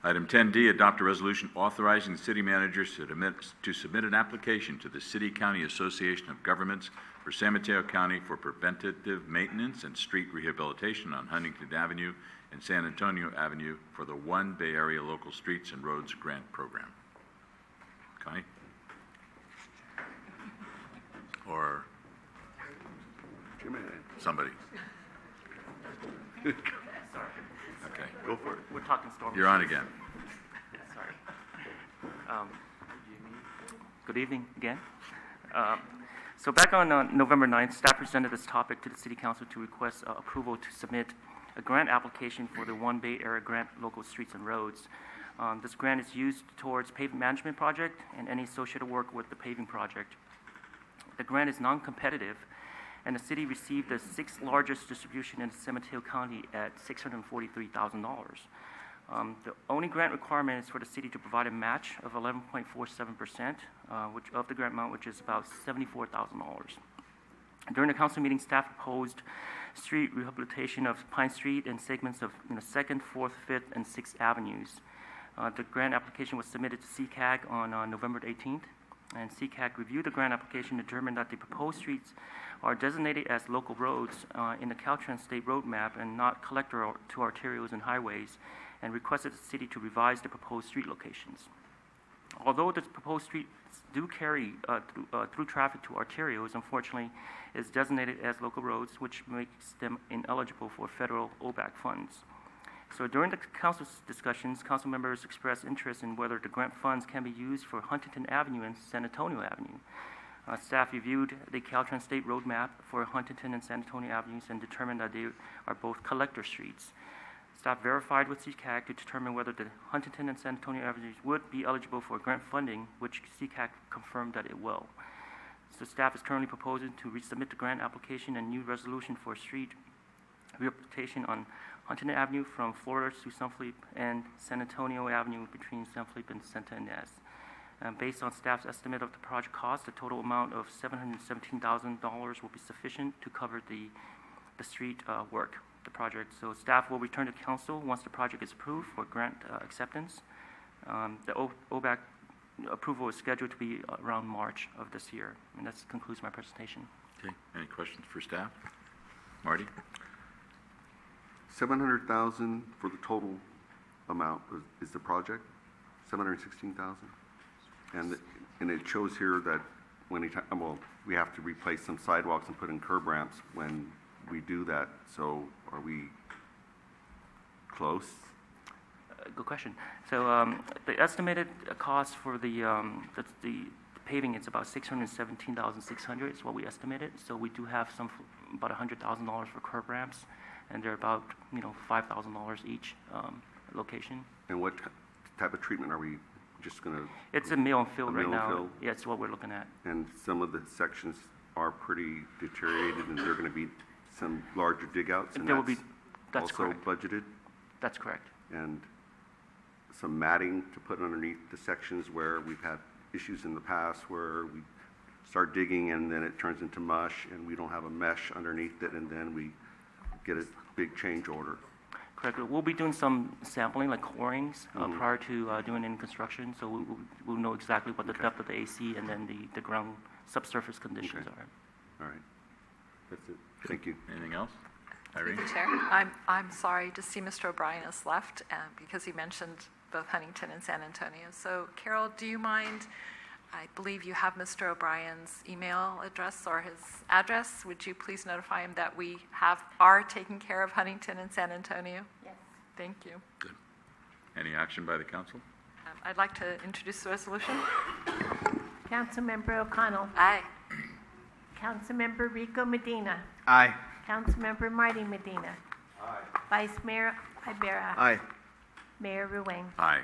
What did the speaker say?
Item 10D, adopt a resolution authorizing the city manager to submit an application to the City-County Association of Governments for San Mateo County for preventative maintenance and street rehabilitation on Huntington Avenue and San Antonio Avenue for the One Bay Area Local Streets and Roads Grant Program. Connie? Or somebody? Sorry. Okay. Go for it. We're talking storm. You're on again. Sorry. Good evening again. So back on November 9th, staff presented this topic to the City Council to request approval to submit a grant application for the One Bay Area Grant Local Streets and Roads. This grant is used towards pavement management project and any associated work with the paving project. The grant is non-competitive, and the city received the sixth largest distribution in San Mateo County at $643,000. The only grant requirement is for the city to provide a match of 11.47%, of the grant amount, which is about $74,000. During the council meeting, staff proposed street rehabilitation of Pine Street and segments of 2nd, 4th, 5th, and 6th Avenues. The grant application was submitted to CCAG on November 18th, and CCAG reviewed the grant application and determined that the proposed streets are designated as local roads in the Caltrans state road map and not collector to arterials and highways, and requested the city to revise the proposed street locations. Although the proposed streets do carry through traffic to arterials, unfortunately, is designated as local roads, which makes them ineligible for federal OBAC funds. So during the council's discussions, council members expressed interest in whether the grant funds can be used for Huntington Avenue and San Antonio Avenue. Staff reviewed the Caltrans state road map for Huntington and San Antonio Avenues and determined that they are both collector streets. Staff verified with CCAG to determine whether the Huntington and San Antonio Avenues would be eligible for grant funding, which CCAG confirmed that it will. So staff is currently proposing to resubmit the grant application and new resolution for street rehabilitation on Huntington Avenue from Florida to San Felipe and San Antonio Avenue between San Felipe and Santa Ynez. Based on staff's estimate of the project cost, the total amount of $717,000 will be sufficient to cover the street work, the project. So staff will return to council once the project is approved for grant acceptance. The OBAC approval is scheduled to be around March of this year. And that concludes my presentation. Okay. Any questions for staff? Marty? $700,000 for the total amount is the project. $716,000. And it shows here that we have to replace some sidewalks and put in curb ramps when we do that. So are we close? Good question. So the estimated cost for the paving is about $617,600 is what we estimated. So we do have about $100,000 for curb ramps, and they're about $5,000 each location. And what type of treatment are we just going to? It's a mill and fill right now. Fill? Yeah, it's what we're looking at. And some of the sections are pretty deteriorated, and there are going to be some larger dig outs, and that's also correct. Budgeted? That's correct. And some matting to put underneath the sections where we've had issues in the past where we start digging and then it turns into mush and we don't have a mesh underneath it, and then we get a big change order. Correct. We'll be doing some sampling, like corings, prior to doing any construction, so we'll know exactly what the depth of the AC and then the ground subsurface conditions are. All right. That's it. Thank you. Anything else? Irene? Through the chair, I'm sorry to see Mr. O'Brien has left because he mentioned both Huntington and San Antonio. So Carol, do you mind, I believe you have Mr. O'Brien's email address or his address. Would you please notify him that we are taking care of Huntington and San Antonio? Yes. Thank you. Good. Any action by the council? I'd like to introduce the resolution. Councilmember O'Connell. Aye. Councilmember Rico Medina. Aye. Councilmember Marty Medina. Aye. Vice Mayor Ibarra. Aye. Mayor Ruane. Aye.